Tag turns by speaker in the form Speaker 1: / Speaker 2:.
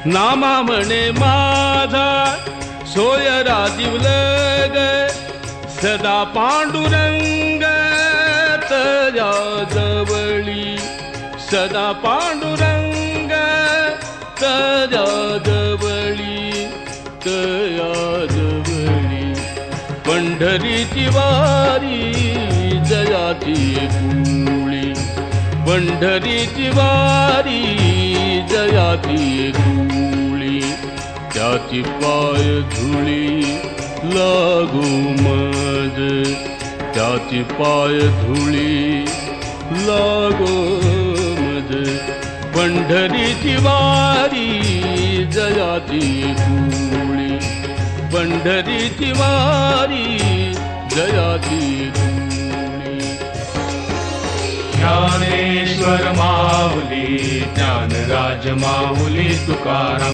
Speaker 1: नामा म्हणे माझा सोयरा दिवलग सदा पांडुरंग तया जवळी सदा पांडुरंग तया जवळी तया जवळी पंढरीची वारी जयाची कुळी पंढरीची वारी जयाची कुळी त्याची पाय धुळी लागू मज त्याची पाय धुळी लागो मज पंढरीची वारी जयाची कुळी पंढरीची वारी जयाची कुळी
Speaker 2: ज्ञानेश्वर माऊली ज्ञानराज माऊली तुकाराम